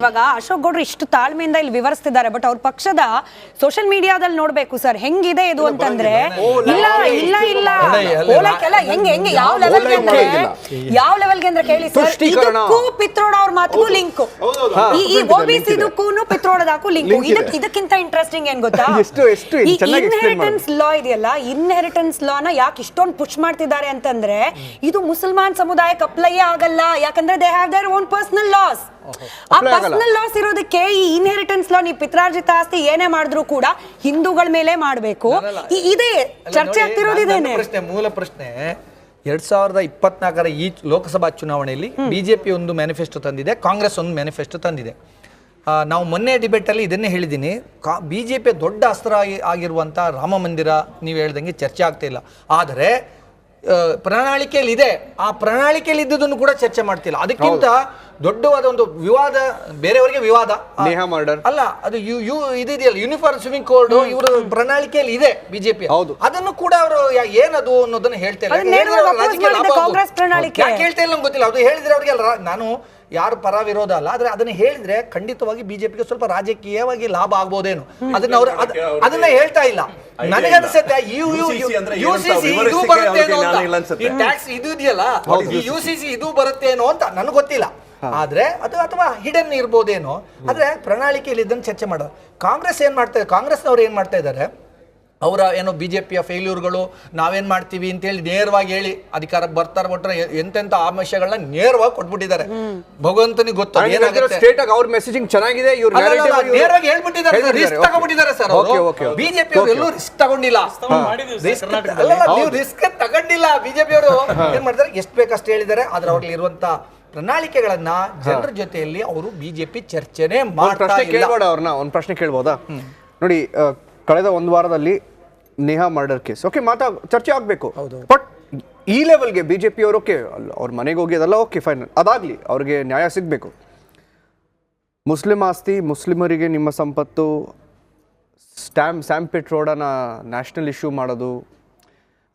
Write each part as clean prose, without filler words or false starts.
ಇವಾಗ ಅಶೋಕ್ ಗೌಡ್ರು ಇಷ್ಟು ತಾಳ್ಮೆಯಿಂದ ಇಲ್ಲಿ ವಿವರಿಸ್ತಿದ್ದಾರೆ. ಬಟ್ ಅವ್ರ ಪಕ್ಷದ ಸೋಷಿಯಲ್ ಮೀಡಿಯಾದಲ್ಲಿ ನೋಡ್ಬೇಕು ಸರ್ ಹೆಂಗಿದೆ ಇದು ಅಂತಂದ್ರೆ, ಇಲ್ಲ ಇಲ್ಲ ಇಲ್ಲ ಓಲಕ್ಕೆಲ್ಲ ಹೆಂಗೆ ಯಾವ ಲೆವೆಲ್ಗೆ ಅಂದ್ರೆ ಕೇಳಿ ಸರ್, ಇದಕ್ಕೂ ಪಿತ್ರೋಡ ಅವ್ರ ಮಾತಿಗೂ ಲಿಂಕ್, ಈ OBC ಇದಕ್ಕೂ ಪಿತ್ರೋಡದಕ್ಕೂ ಲಿಂಕ್. ಇದಕ್ಕಿಂತ ಇಂಟ್ರೆಸ್ಟಿಂಗ್ ಏನ್ ಗೊತ್ತಾ, ಇನ್ಹೆರಿಟೆನ್ಸ್ ಲಾ ಇದೆಯಲ್ಲ, ಇನ್ಹೆರಿಟೆನ್ಸ್ ಲಾನ ಯಾಕೆ ಇಷ್ಟೊಂದು ಪುಷ್ ಮಾಡ್ತಿದ್ದಾರೆ ಅಂತಂದ್ರೆ, ಇದು ಮುಸಲ್ಮಾನ್ ಸಮುದಾಯಕ್ಕೆ ಅಪ್ಲೈ ಆಗಲ್ಲ. ಯಾಕಂದ್ರೆ they have their own personal loss. ಆ ಪರ್ಸನಲ್ ಲಾಸ್ ಇರೋದಕ್ಕೆ ಈ ಇನ್ಹೆರಿಟೆನ್ಸ್ ಲಾ, ನೀವು ಪಿತ್ರಾರ್ಜಿತ ಆಸ್ತಿ ಏನೇ ಮಾಡಿದ್ರು ಕೂಡ ಹಿಂದೂಗಳ ಮೇಲೆ ಮಾಡಬೇಕು. ಇದೇ ಚರ್ಚೆ ಆಗ್ತಿರೋದು. ಇದೇನೆ ಮೂಲ ಪ್ರಶ್ನೆ. 2024 ಈ ಲೋಕಸಭಾ ಚುನಾವಣೆಯಲ್ಲಿ ಬಿಜೆಪಿ ಒಂದು ಮ್ಯಾನಿಫೆಸ್ಟೋ ತಂದಿದೆ, ಕಾಂಗ್ರೆಸ್ ಒಂದು ಮ್ಯಾನಿಫೆಸ್ಟೋ ತಂದಿದೆ. ನಾವು ಮೊನ್ನೆ ಡಿಬೇಟ್ ಅಲ್ಲಿ ಇದನ್ನೇ ಹೇಳಿದ್ದೀನಿ, ಬಿಜೆಪಿ ದೊಡ್ಡ ಅಸ್ತ್ರ ಆಗಿರುವಂತ ರಾಮ ಮಂದಿರ ನೀವು ಹೇಳ್ದಂಗೆ ಚರ್ಚೆ ಆಗ್ತಾ ಇಲ್ಲ. ಆದರೆ ಪ್ರಣಾಳಿಕೆಯಲ್ಲಿ ಇದೆ, ಆ ಪ್ರಣಾಳಿಕೆಯಲ್ಲಿ ಇದ್ದುದನ್ನು ಕೂಡ ಚರ್ಚೆ ಮಾಡ್ತಿಲ್ಲ. ಅದಕ್ಕಿಂತ ದೊಡ್ಡವಾದ ಒಂದು ವಿವಾದ, ಬೇರೆಯವರಿಗೆ ವಿವಾದ ಅಲ್ಲ, ಅದು ಇದೆಯಲ್ಲ ಯೂನಿಫಾರ್ಮ್ ಸ್ವಿಮ್ಮಿಂಗ್ ಕೋಡ್, ಇವರ ಪ್ರಣಾಳಿಕೆಯಲ್ಲಿ ಇದೆ ಬಿಜೆಪಿ. ಅದನ್ನು ಕೂಡ ಅವರು ಏನದು ಅನ್ನೋದನ್ನ ಹೇಳ್ತಾ ಇಲ್ಲ. ಹೇಳ್ತಾ ಇಲ್ಲ ಗೊತ್ತಿಲ್ಲ. ಅದು ಹೇಳಿದ್ರೆ ಅವರಿಗೆ ನಾನು ಯಾರು ಪರ ವಿರೋಧ ಅಲ್ಲ, ಆದ್ರೆ ಅದನ್ನ ಹೇಳಿದ್ರೆ ಖಂಡಿತವಾಗಿ ಬಿಜೆಪಿಗೆ ಸ್ವಲ್ಪ ರಾಜಕೀಯವಾಗಿ ಲಾಭ ಆಗ್ಬೋದೇನು, ಅದನ್ನ ಹೇಳ್ತಾ ಇಲ್ಲ. ನನಗನ್ಸುತ್ತೆ UCC ಇದು ಬರುತ್ತೇನೋ ಅಂತ, ಈ ಟ್ಯಾಕ್ಸ್ ಇದು ಇದೆಯಲ್ಲ, UCC ಇದು ಬರುತ್ತೇನೋ ಅಂತ ನನಗೆ ಗೊತ್ತಿಲ್ಲ. ಆದ್ರೆ ಅದು ಅಥವಾ ಹಿಡನ್ ಇರ್ಬೋದೇನೋ, ಆದ್ರೆ ಪ್ರಣಾಳಿಕೆಯಲ್ಲಿ ಇದನ್ನು ಚರ್ಚೆ ಮಾಡೋದು. ಕಾಂಗ್ರೆಸ್ ಏನ್ ಮಾಡ್ತಾ ಇದೆ, ಕಾಂಗ್ರೆಸ್ನವ್ರು ಏನ್ ಮಾಡ್ತಾ ಇದ್ದಾರೆ, ಅವರ ಏನೋ ಬಿಜೆಪಿಯ ಫೇಲ್ಯೂರ್ಗಳು ನಾವೇನ್ ಮಾಡ್ತೀವಿ ಅಂತ ಹೇಳಿ ನೇರವಾಗಿ ಹೇಳಿ ಅಧಿಕಾರಕ್ಕೆ ಬರ್ತಾರೆ. ಬಿಟ್ರೆ ಎಂತೆಂತ ಆಮಿಷಗಳನ್ನ ನೇರವಾಗಿ ಕೊಟ್ಬಿಟ್ಟಿದ್ದಾರೆ. ಭಗವಂತನಿಗೆ ಗೊತ್ತು ಅವ್ರ ಮೆಸೇಜಿಂಗ್ ಚೆನ್ನಾಗಿದೆ, ನೇರವಾಗಿ ಹೇಳ್ಬಿಟ್ಟಿದ್ದಾರೆ, ರಿಸ್ಕ್ ತಗೊಂಡ್ಬಿಟ್ಟಿದ್ದಾರೆ ಸರ್. ಬಿಜೆಪಿ ಅವರು ಎಲ್ಲೂ ರಿಸ್ಕ್ ತಗೊಂಡಿಲ್ಲ, ನೀವು ರಿಸ್ಕ್ ತಗೊಂಡಿಲ್ಲ. ಬಿಜೆಪಿ ಅವರು ಏನ್ ಮಾಡಿದ್ದಾರೆ, ಎಷ್ಟು ಬೇಕಷ್ಟು ಹೇಳಿದ್ದಾರೆ. ಆದ್ರೆ ಅವ್ರಲ್ಲಿ ಇರುವಂತ ಪ್ರಣಾಳಿಕೆಗಳನ್ನ ಜನರ ಜೊತೆಯಲ್ಲಿ ಅವರು ಬಿಜೆಪಿ ಚರ್ಚೆನೆ ಮಾಡ್ತಾ ಇಲ್ಲ. ಅವ್ರನ್ನ ಒಂದು ಪ್ರಶ್ನೆ ಕೇಳ್ಬೋದಾ? ನೋಡಿ, ಕಳೆದ ಒಂದು ವಾರದಲ್ಲಿ ನೇಹಾ ಮರ್ಡರ್ ಕೇಸ್ ಓಕೆ ಚರ್ಚೆ ಆಗಬೇಕು. ಬಟ್ ಈ ಲೆವೆಲ್ಗೆ ಬಿಜೆಪಿ ಅವರು ಓಕೆ, ಅವ್ರ ಮನೆಗೆ ಹೋಗಿ ಅದೆಲ್ಲ ಓಕೆ ಫೈನಲ್, ಅದಾಗ್ಲಿ, ಅವ್ರಿಗೆ ನ್ಯಾಯ ಸಿಗಬೇಕು. ಮುಸ್ಲಿಂ ಆಸ್ತಿ, ಮುಸ್ಲಿಮರಿಗೆ ನಿಮ್ಮ ಸಂಪತ್ತು, ಸ್ಯಾಂಪಿಟ್ ರೋಡನ್ನ ನ್ಯಾಷನಲ್ ಇಶ್ಯೂ ಮಾಡೋದು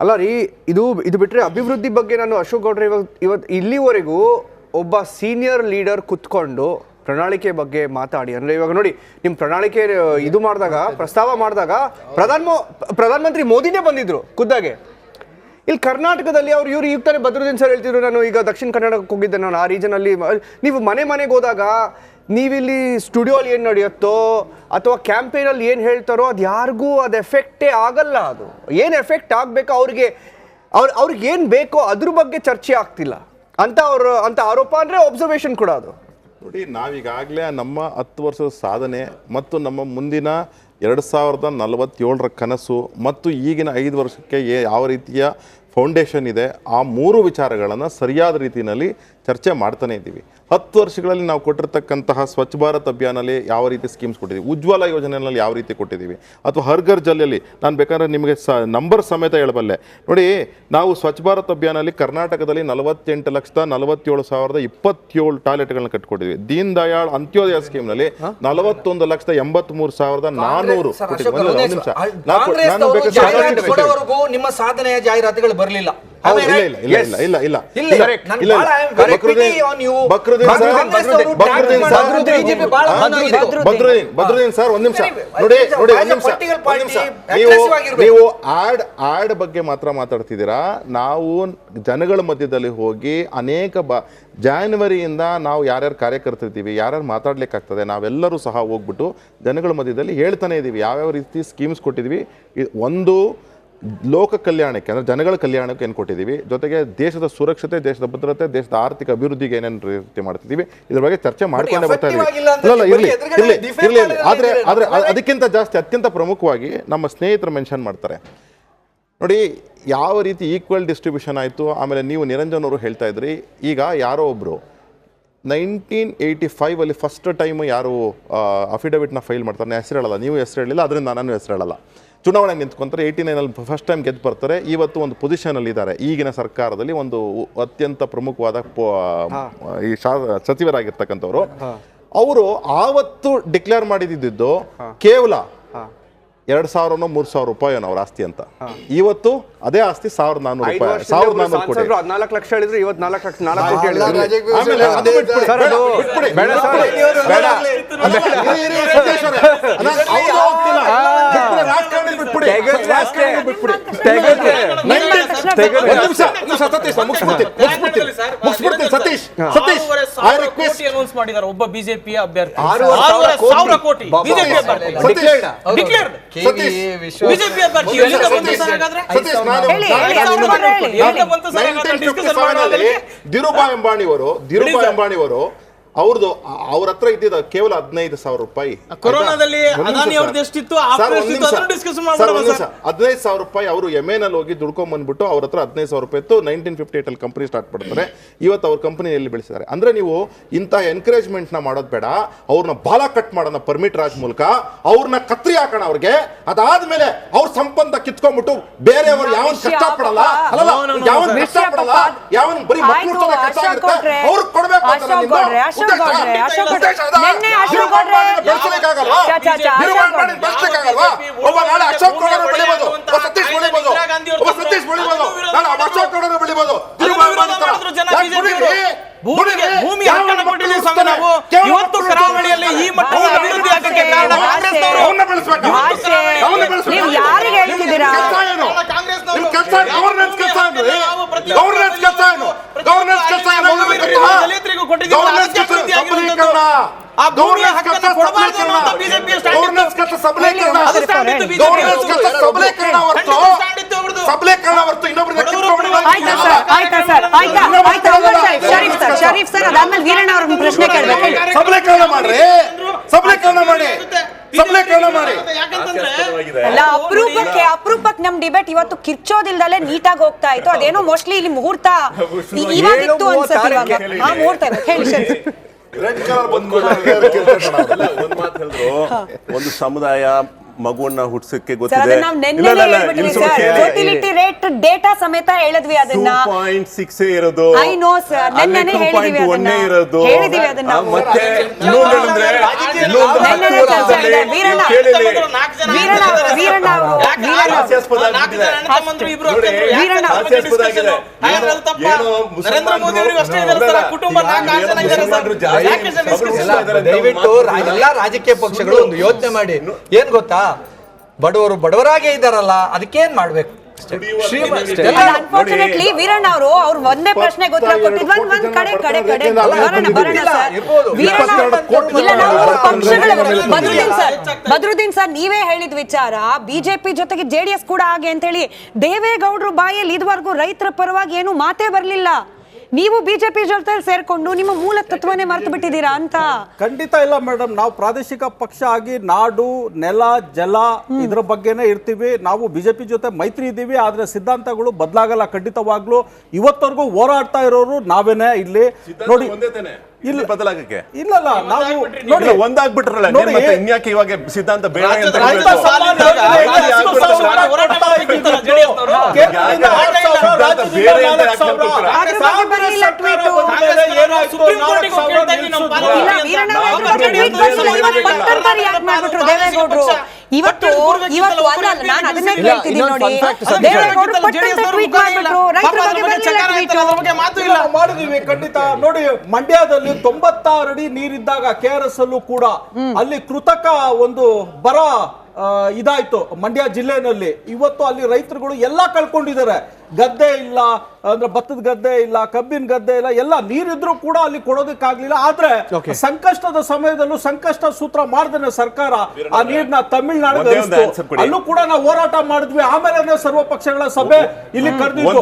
ಅಲ್ಲ ರೀ. ಇದು ಬಿಟ್ಟರೆ ಅಭಿವೃದ್ಧಿ ಬಗ್ಗೆ ನಾನು ಅಶೋಕ್ ಗೌಡ್ರೆ ಇವತ್ತು ಇಲ್ಲಿವರೆಗೂ ಒಬ್ಬ ಸೀನಿಯರ್ ಲೀಡರ್ ಕುತ್ಕೊಂಡು ಪ್ರಣಾಳಿಕೆ ಬಗ್ಗೆ ಮಾತಾಡಿ ಅಂದರೆ, ಇವಾಗ ನೋಡಿ ನಿಮ್ಮ ಪ್ರಣಾಳಿಕೆ ಇದು ಮಾಡಿದಾಗ, ಪ್ರಸ್ತಾವ ಮಾಡಿದಾಗ ಪ್ರಧಾನಮಂತ್ರಿ ಮೋದಿನೇ ಬಂದಿದ್ರು ಖುದ್ದಾಗೆ. ಇಲ್ಲಿ ಕರ್ನಾಟಕದಲ್ಲಿ ಇವ್ರು ಈಗ ತಾನೇ ಬದ್ರುದ್ದೀನ್ ಸರ್ ಹೇಳ್ತಿದ್ರು, ನಾನು ಈಗ ದಕ್ಷಿಣ ಕನ್ನಡಕ್ಕೆ ಹೋಗಿದ್ದೆ, ನಾನು ಆ ರೀಜನಲ್ಲಿ. ನೀವು ಮನೆಗೆ ಹೋದಾಗ ನೀವಿಲ್ಲಿ ಸ್ಟುಡಿಯೋಲಿ ಏನು ನಡೆಯುತ್ತೋ ಅಥವಾ ಕ್ಯಾಂಪೇನಲ್ಲಿ ಏನು ಹೇಳ್ತಾರೋ ಅದು ಯಾರಿಗೂ ಅದು ಎಫೆಕ್ಟೇ ಆಗಲ್ಲ. ಅದು ಏನು ಎಫೆಕ್ಟ್ ಆಗಬೇಕೋ ಅವ್ರಿಗೆ ಏನು ಬೇಕೋ ಅದ್ರ ಬಗ್ಗೆ ಚರ್ಚೆ ಆಗ್ತಿಲ್ಲ ಅಂತ ಆರೋಪ ಅಂದರೆ ಒಬ್ಸರ್ವೇಷನ್ ಕೂಡ ಅದು. ನೋಡಿ, ನಾವೀಗಾಗಲೇ ನಮ್ಮ 10 ವರ್ಷದ ಸಾಧನೆ ಮತ್ತು ನಮ್ಮ ಮುಂದಿನ 2047ರ ಕನಸು ಮತ್ತು ಈಗಿನ 5 ವರ್ಷಕ್ಕೆ ಯಾವ ರೀತಿಯ ಫೌಂಡೇಶನ್ ಇದೆ, ಆ 3 ವಿಚಾರಗಳನ್ನು ಸರಿಯಾದ ರೀತಿಯಲ್ಲಿ ಚರ್ಚೆ ಮಾಡ್ತಾನೆ ಇದ್ದೀವಿ. 10 ವರ್ಷಗಳಲ್ಲಿ ನಾವು ಕೊಟ್ಟಿರ್ತಕ್ಕಂತಹ ಸ್ವಚ್ಛ ಭಾರತ್ ಅಭಿಯಾನಲ್ಲಿ ಯಾವ ರೀತಿ ಸ್ಕೀಮ್ಸ್ ಕೊಟ್ಟಿದ್ದೀವಿ, ಉಜ್ವಲ ಯೋಜನೆಯಲ್ಲಿ ಯಾವ ರೀತಿ ಕೊಟ್ಟಿದ್ದೀವಿ, ಅಥವಾ ಹರ್ ಘರ್ ಜಲ್ನಲ್ಲಿ ನಾನು ಬೇಕಾದ್ರೆ ನಿಮಗೆ ನಂಬರ್ ಸಮೇತ ಹೇಳಬಲ್ಲೆ. ನೋಡಿ, ನಾವು ಸ್ವಚ್ಛ ಭಾರತ್ ಅಭಿಯಾನಲ್ಲಿ ಕರ್ನಾಟಕದಲ್ಲಿ 48,47,027 ಟಾಯ್ಲೆಟ್ಗಳನ್ನ ಕಟ್ಕೊಟ್ಟಿದ್ವಿ. ದೀನ್ ದಯಾಳ್ ಅಂತ್ಯೋದಯ ಸ್ಕೀಮ್ನಲ್ಲಿ 41,80,300. ನಿಮ್ಮ ಸಾಧನೆಯ ಜಾಹೀರಾತುಗಳು ಬರಲಿಲ್ಲ. ಬದ್ರುದ್ದೀನ್ ಸರ್, ಒಂದ್ ನಿಮಿಷ ನೋಡಿ, ನೀವು ಆಡ್ ಬಗ್ಗೆ ಮಾತ್ರ ಮಾತಾಡ್ತಿದ್ದೀರಾ. ನಾವು ಜನಗಳ ಮಧ್ಯದಲ್ಲಿ ಹೋಗಿ ಅನೇಕ ಜಾನ್ವರಿಯಿಂದ ನಾವು ಯಾರ್ಯಾರು ಕಾರ್ಯಕರ್ತರಿದ್ದೀವಿ, ಯಾರ್ಯಾರು ಮಾತಾಡ್ಲಿಕ್ಕಾಗ್ತದೆ, ನಾವೆಲ್ಲರೂ ಸಹ ಹೋಗ್ಬಿಟ್ಟು ಜನಗಳ ಮಧ್ಯದಲ್ಲಿ ಹೇಳ್ತಾನೆ ಇದ್ದೀವಿ ಯಾವ ರೀತಿ ಸ್ಕೀಮ್ಸ್ ಕೊಟ್ಟಿದ್ವಿ. ಒಂದು ಲೋಕ ಕಲ್ಯಾಣಕ್ಕೆ ಅಂದರೆ ಜನಗಳ ಕಲ್ಯಾಣಕ್ಕೆ ಏನು ಕೊಟ್ಟಿದ್ದೀವಿ, ಜೊತೆಗೆ ದೇಶದ ಸುರಕ್ಷತೆ, ದೇಶದ ಭದ್ರತೆ, ದೇಶದ ಆರ್ಥಿಕ ಅಭಿವೃದ್ಧಿಗೆ ಏನೇನು ರೀತಿ ಮಾಡ್ತಿದ್ದೀವಿ, ಇದ್ರ ಬಗ್ಗೆ ಚರ್ಚೆ ಮಾಡ್ಕೊಂಡೇ ಬರ್ತಾ ಇದ್ದೀವಿ. ಇರಲಿ. ಆದರೆ ಅದಕ್ಕಿಂತ ಜಾಸ್ತಿ ಅತ್ಯಂತ ಪ್ರಮುಖವಾಗಿ ನಮ್ಮ ಸ್ನೇಹಿತರು ಮೆನ್ಷನ್ ಮಾಡ್ತಾರೆ ನೋಡಿ, ಯಾವ ರೀತಿ ಈಕ್ವಲ್ ಡಿಸ್ಟ್ರಿಬ್ಯೂಷನ್ ಆಯಿತು. ಆಮೇಲೆ ನೀವು ನಿರಂಜನ್ ಅವರು ಹೇಳ್ತಾ ಇದ್ರಿ, ಈಗ ಯಾರೋ ಒಬ್ಬರು 1985 ಫಸ್ಟ್ ಟೈಮ್ ಯಾರು ಅಫಿಡವಿಟ್ನ ಫೈಲ್ ಮಾಡ್ತಾರೆ, ನಾನು ಹೆಸರು ಹೇಳಲ್ಲ, ನೀವು ಹೆಸರು ಹೇಳಿಲ್ಲ, ಅದರಿಂದ ನಾನು ಹೆಸರು ಹೇಳಲ್ಲ. ಚುನಾವಣೆಗೆ ನಿಂತ್ಕೊಂತಾರೆ, 89 ಫಸ್ಟ್ ಟೈಮ್ ಗೆದ್ದು ಬರ್ತಾರೆ. ಇವತ್ತು ಒಂದು ಪೊಸಿಷನಲ್ಲಿ ಇದ್ದಾರೆ, ಈಗಿನ ಸರ್ಕಾರದಲ್ಲಿ ಒಂದು ಅತ್ಯಂತ ಪ್ರಮುಖವಾದ ಈ ಸಚಿವರಾಗಿರ್ತಕ್ಕಂಥವ್ರು. ಅವರು ಆವತ್ತು ಡಿಕ್ಲೇರ್ ಮಾಡಿದ್ದು ಕೇವಲ 2,000 3,000 ರೂಪಾಯಿ ಅವ್ರ ಆಸ್ತಿ ಅಂತ. ಇವತ್ತು ಅದೇ ಆಸ್ತಿ 1,400 ರೂಪಾಯಿ, 1,400 ಕೋಟಿ. 4 ಲಕ್ಷ ಹೇಳಿದ್ರೆ ಇವತ್ತು 4 ಕೋಟಿ ಹೇಳಿದ್ರೆ ಆಮೇಲೆ ಅದು ಬಿಟ್ಬಿಡಿ. ಸರ್, ಅದು ಬಿಟ್ಬಿಡಿ. ಬೇಡ ಸರ್, ಬೇಡ. ಸತೀಶ್ ಅವರೇ, ಅವ್ರು ಹೋಗ್ತಿಲ್ಲ. ಬಿಟ್ಬಿಡಿ, ರಾಜಕಾರಣಿ ಬಿಟ್ಬಿಡಿ. ರಾಜಕಾರಣಿ ಬಿಟ್ಬಿಡಿ. ಒಂದ್ ನಿಮಿಷ ಸತೀಶ್, ಮುಗಿಸ್ಬಿಡ್ತೀನಿ. ಸತೀಶ್ ಐ ರಿಕ್ವೆಸ್ಟ್ ಅನೌನ್ಸ್ ಮಾಡಿದ್ದಾರೆ ಒಬ್ಬ ಬಿಜೆಪಿಯ ಅಭ್ಯರ್ಥಿ 6,000 ಕೋಟಿ ಬಿಜೆಪಿ ಅಭ್ಯರ್ಥಿ ಡಿಕ್ಲೇರ್ಡ್ ಸತೀಶ್ ಬಿಜೆಪಿ ಅಭ್ಯರ್ಥಿ ಎಲ್ಲಿಂದ ಬಂತು ಸರ್ ಹಾಗಾದ್ರೆ? ಸತೀಶ್, ನಾನು ಹೇಳಿ, ಹೇಳಿ. ಬಂತು ಸರ್ ಹಾಗಾದ್ರೆ? 1957 ಅಲ್ಲಿ ಧೀರುಭಾಯ್ ಅಂಬಾಣಿಯವರು ಅವ್ರದ್ದು ಅವ್ರ ಹತ್ರ ಇದ್ದಿದ್ದ ಕೇವಲ 15,000 ರೂಪಾಯಿ. ಕೊರೋನಾದಲ್ಲಿ ಅದಾನಿ ಅವ್ರದ್ದು ಎಷ್ಟಿತ್ತು ಡಿಸ್ಕಷನ್ ಮಾಡೋಣ ಸರ್. 15,000 ರೂಪಾಯಿ ಅವರು ಎಮ್ಎನಲ್ಲಿ ಹೋಗಿ ದುಡ್ಕೊಂಡ್ ಬಂದ್ಬಿಟ್ಟು ಅವ್ರ ಹತ್ರ 15,000 ರೂಪಾಯಿ ಇತ್ತು. 1958 ಅಲ್ಲಿ ಕಂಪನಿ ಸ್ಟಾರ್ಟ್ ಮಾಡ್ತಾರೆ. ಇವತ್ತು ಅವ್ರ ಕಂಪನಿಯಲ್ಲಿ ಬೆಳೆಸಿದ್ದಾರೆ. ಅಂದ್ರೆ ನೀವು ಇಂಥ ಎನ್ಕರೇಜ್ಮೆಂಟ್ ನ ಮಾಡೋದು ಬೇಡ. ಅವ್ರನ್ನ ಬಾಲ ಕಟ್ ಮಾಡೋಣ ಪರ್ಮಿಟ್ ರಾಜ್ ಮೂಲಕ, ಅವ್ರನ್ನ ಕತ್ರಿ ಹಾಕೋಣ ಅವ್ರಿಗೆ. ಅದಾದ್ಮೇಲೆ ಅವ್ರ ಸಂಪನ್ನ ಕಿತ್ಕೊಂಡ್ಬಿಟ್ಟು ಬೇರೆಯವರು ಯಾವನ್ ಕಷ್ಟಪಡಲ್ಲ, ಯಾವನ್ ಕಷ್ಟಪಡಲ್ಲ, ಯಾವನ್ ಬರೀ ಮಕ್ಕಳು ಕಷ್ಟ ಇರುತ್ತೆ ಅವ್ರಿಗೆ ಕೊಡ್ಬೇಕು ಅಂತ ನನ್ನಿಂದ ಒಬ್ಬ ನಾಳೆ ಅಶೋಕ್ ಗೌಡರು ಬೆಳಿಬಹುದು, ಸತೀಶ್ ಬೆಳಿಬಹುದು, ಸತೀಶ್ ಬೆಳಿಬಹುದು, ನಾನು ಅಶೋಕ್ ಗೌಡರು ಬೆಳಿಬಹುದು. ಭೂಮಿ ಹಕ್ಕನ್ನು ಕೊಟ್ಟಿದ್ದೀವಿ ಸ್ವಾಮಿ ನಾವು. ಇವತ್ತು ಕರಾವಳಿಯಲ್ಲಿ ಈ ಮಟ್ಟದ ಅಭಿವೃದ್ಧಿ ಆಗಕ್ಕೆ ಕಾರಣ ಕಾಂಗ್ರೆಸ್ನವರು. ನೀವು ಯಾರಿಗೆ ಹೇಳ್ತಿದ್ದೀರಾ? ದಲಿತರಿಗೂ ಕೊಟ್ಟಿದ್ದೀವಿ. ಆ ಭೂಮಿಯ ಹಕ್ಕನ್ನು ಕೊಡಬಾರದು ಅನ್ನುವಂತ ಬಿಜೆಪಿಯ ಶರೀಫ್ ಸರ್, ಅದಾದ್ಮೇಲೆ ವೀರಣ್ಣ ಅವ್ರ ಪ್ರಶ್ನೆ ಕೇಳಬೇಕು. ಸಬಲೀಕರಣ ಮಾಡಿ. ಅಲ್ಲ, ಅಪರೂಪಕ್ಕೆ ನಮ್ ಡಿಬೇಟ್ ಇವತ್ತು ಕಿರ್ಚೋದಿಲ್ದಲೆ ನೀಟಾಗಿ ಹೋಗ್ತಾ ಇತ್ತು. ಅದೇನೋ ಮೋಸ್ಟ್ಲಿ ಇಲ್ಲಿ ಮುಹೂರ್ತ ಇವಾಗಿತ್ತು ಅನ್ಸುತ್ತೆ. ಇವಾಗ ಮುಹೂರ್ತ ಹೇಳಿ ಶರೀಫ್. ಒಂದು ಮಾತು ಹೇಳಿದ್ರು, ಒಂದು ಸಮುದಾಯ ಮಗುವನ್ನ ಹುಟ್ಟಿಸಕ್ಕೆ ಗೊತ್ತಿದೆ. ಫರ್ಟಿಲಿಟಿ ರೇಟ್ ಡೇಟಾ ಸಮೇತ ಹೇಳಿದ್ವಿ ಅದನ್ನ. 2.6 ಇರೋದು. ಐ ನೋ ಸರ್, ನೆನ್ನೆ ಹೇಳಿದೀವಿ ಅದನ್ನ. ಹೇಳಿದೀವಿ ಅದನ್ನ. ಮತ್ತೆ ದಯವಿಟ್ಟು ಎಲ್ಲಾ ರಾಜಕೀಯ ಪಕ್ಷಗಳು ಒಂದು ಯೋಚನೆ ಮಾಡಿ. ಏನ್ ಗೊತ್ತಾ, ಬಡವರಾಗೇ ಇದ್ದಾರಲ್ಲ, ಅದಕ್ಕೇನ್ ಮಾಡ್ಬೇಕು? ಅನ್ಫಾರ್ಚುನೇಟ್ಲಿ ವೀರಣ್ಣ ಅವ್ರು ಒಂದೇ ಪ್ರಶ್ನೆ ಗೊತ್ತಿಲ್ಲ ಕೊಟ್ಟಿದ್ವಿ. ಒಂದ್ ಕಡೆ ಬರೋಣ ಸರ್. ಬದ್ರುದ್ದೀನ್ ಸರ್, ನೀವೇ ಹೇಳಿದ ವಿಚಾರ ಬಿಜೆಪಿ ಜೊತೆಗೆ ಜೆಡಿಎಸ್ ಕೂಡ ಹಾಗೆ ಅಂತ ಹೇಳಿ ದೇವೇಗೌಡರು ಬಾಯಲ್ಲಿ ಇದುವರೆಗೂ ರೈತರ ಪರವಾಗಿ ಏನು ಮಾತೇ ಬರ್ಲಿಲ್ಲ. ನೀವು ಬಿಜೆಪಿ ಜೊತೆ ಸೇರ್ಕೊಂಡು ನಿಮ್ಮ ಮೂಲ ತತ್ವನೇ ಮರೆತು ಬಿಟ್ಟಿದ್ದೀರಾ ಅಂತ? ಖಂಡಿತ ಇಲ್ಲ ಮೇಡಮ್. ನಾವು ಪ್ರಾದೇಶಿಕ ಪಕ್ಷ ಆಗಿ ನಾಡು, ನೆಲ, ಜಲ ಇದ್ರ ಬಗ್ಗೆನೇ ಇರ್ತೀವಿ. ನಾವು ಬಿಜೆಪಿ ಜೊತೆ ಮೈತ್ರಿ ಇದ್ದೀವಿ, ಆದ್ರೆ ಸಿದ್ಧಾಂತಗಳು ಬದಲಾಗಲ್ಲ ಖಂಡಿತವಾಗ್ಲು. ಇವತ್ತವರೆಗೂ ಹೋರಾಡ್ತಾ ಇರೋರು ನಾವೇನೆ ಇಲ್ಲಿ ನೋಡಿ. ಇಲ್ಲ ಬದಲಾಗಕ್ಕೆ ಇಲ್ಲಲ್ಲ, ನಾವು ನೋಡಿ ಒಂದಾಗ್ಬಿಟ್ರಲ್ಲ, ಇನ್ಯಾಕೆ ಇವಾಗ ಸಿದ್ಧಾಂತ ಬೇಡ ಅಂತ ಇವತ್ತು ನಾನು ಅದನ್ನೇ ಕೇಳ್ತಿದ್ದೀನಿ ನೋಡಿ. ದೇವೇಗೌಡರು ಪಟ್ಟಂತ ಟ್ವೀಟ್ ಮಾಡ್ಬಿಟ್ರು, ರೈತರ ಬಗ್ಗೆ ಮಾಡಿದೀವಿ ಖಂಡಿತ. ನೋಡಿ, ಮಂಡ್ಯದಲ್ಲಿ 96 ಅಡಿ ನೀರಿದ್ದಾಗ KRS ಅಲ್ಲೂ ಕೂಡ ಅಲ್ಲಿ ಕೃತಕ ಒಂದು ಬರ ಇದಾಯ್ತು ಮಂಡ್ಯ ಜಿಲ್ಲೆನಲ್ಲಿ. ಇವತ್ತು ಅಲ್ಲಿ ರೈತರುಗಳು ಎಲ್ಲ ಕಳ್ಕೊಂಡಿದ್ದಾರೆ. ಗದ್ದೆ ಇಲ್ಲ ಅಂದ್ರೆ ಭತ್ತದ ಗದ್ದೆ ಇಲ್ಲ, ಕಬ್ಬಿನ ಗದ್ದೆ ಇಲ್ಲ, ಎಲ್ಲ ನೀರಿದ್ರು ಕೂಡ ಅಲ್ಲಿ ಕೊಡೋದಕ್ಕಾಗ್ಲಿಲ್ಲ. ಆದ್ರೆ ಸಂಕಷ್ಟದ ಸಮಯದಲ್ಲೂ ಸಂಕಷ್ಟ ಸೂತ್ರ ಮಾಡ್ದೇನೆ ಸರ್ಕಾರ ಆ ನೀರ್ನ ತಮಿಳ್ನಾಡಿಗೆ ಅಲ್ಲೂ ಕೂಡ ನಾವು ಹೋರಾಟ ಮಾಡಿದ್ವಿ. ಆಮೇಲೆ ಸರ್ವ ಪಕ್ಷಗಳ ಸಭೆ ಇಲ್ಲಿ ಕರೆದಿದ್ದು.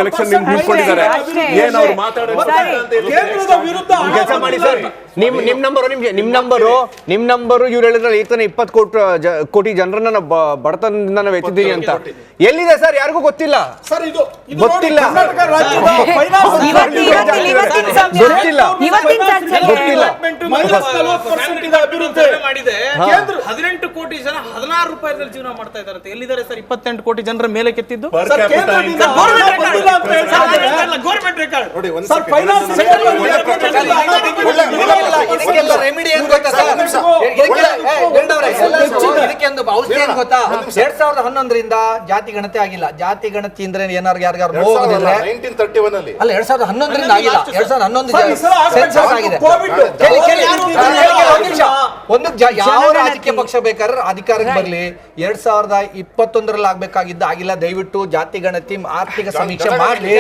ಎಲೆಕ್ಷನ್ ನಿಂತ್ಕೊಂಡಿದ್ದಾರೆ. ಏನ್ ಅವ್ರು ಮಾತಾಡೋದು ಕೇಂದ್ರದ ವಿರುದ್ಧ ಕೆಲಸ ಮಾಡಿ ಸರ್. ನಿಮ್ ನಂಬರು ಇವ್ರು ಹೇಳಿದ್ರಲ್ಲ ಈ ತನ 20 ಕೋಟಿ ಜನರನ್ನ ನಾವು ಬಡತನದಿಂದ ನಾವು ಎತ್ತಿದ್ದೀವಿ ಅಂತ. ಎಲ್ಲಿದೆ ಸರ್? ಯಾರಿಗೂ ಗೊತ್ತಿಲ್ಲ ಸರ್ ಇದು ಗೊತ್ತಿಲ್ಲ. ಕರ್ನಾಟಕ ರಾಜ್ಯದ ಮಾಡಿದೆ 18 ಕೋಟಿ ಜನ 16 ರೂಪಾಯಿದಲ್ಲಿ ಜೀವನ ಮಾಡ್ತಾ ಇದ್ದಾರೆ. ಎಲ್ಲಿದ್ದಾರೆ ಸರ್ 28 ಕೋಟಿ ಜನರ ಮೇಲೆ ಕೆತ್ತಿದ್ದು? ಗೌರ್ಮೆಂಟ್ ರೆಕಾರ್ಡ್ ಇದಕ್ಕೆಲ್ಲ ರೆಮಿಡಿ ಏನ್ ಗೊತ್ತಾ ಸರ್? ಇದಕ್ಕೆ ಒಂದು ಔಷಧಿ ಏನ್ ಗೊತ್ತಾ? 2011ರಿಂದ ಜಾತಿ ಗಣತಿ ಆಗಿಲ್ಲ. ಜಾತಿ ಗಣತಿ ಅಂದ್ರೆ ಏನಾರು ಯಾರಿಗಾರು ಹೋಗೋದಿಲ್ಲ. 1931 ಅಲ್ಲಿ ಅಲ್ಲ 2011ರಿಂದ ಆಗಿಲ್ಲ. 2011 ಸೆನ್ಸಸ್ ಆಗಿದೆ. ಒಂದು ಯಾವ ರಾಜಕೀಯ ಪಕ್ಷ ಬೇಕಾದ್ರೆ ಅಧಿಕಾರಕ್ಕೆ ಬರ್ಲಿ, 2021ರಲ್ಲಿ ಆಗ್ಬೇಕಾಗಿದ್ದ ಆಗಿಲ್ಲ. ದಯವಿಟ್ಟು ಜಾತಿ ಗಣತಿ ಆರ್ಥಿಕ ಸಮೀಕ್ಷೆ ಮಾಡ್ಲಿ.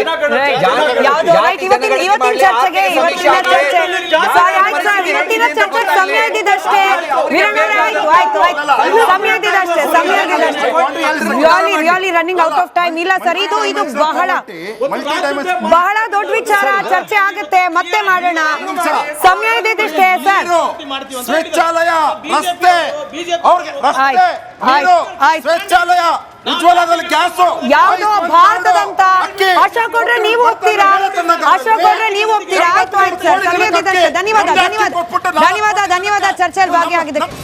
Running out of time. ಇಲ್ಲ ಸರ್, ಇದು ಬಹಳ ದೊಡ್ಡ ವಿಚಾರ, ಚರ್ಚೆ ಆಗುತ್ತೆ, ಮತ್ತೆ ಮಾಡೋಣ. ಸಮಯ ಇದೆ ಸರ್. ಶೌಚಾಲಯ, ರಸ್ತೆ, ಶೌಚಾಲಯ, ಉಜ್ವಲದಲ್ಲಿ ಗ್ಯಾಸು, ಯಾವ್ದೋ ಭಾರತದಂತ ಅಶೋಕ್ ಗೌಡ್ರೆ ನೀವು ಹೋಗ್ತೀರಾ? ಅಶೋಕ್ ಗೌಡ್ರೆ ನೀವು ಹೋಗ್ತೀರಾ? ಆಯ್ತು ಸರ್, ಸಮಯ ಇದೆ. ಧನ್ಯವಾದ. ಚರ್ಚೆಯಲ್ಲಿ ಭಾಗಿಯಾಗಿದ್ದಕ್ಕೆ.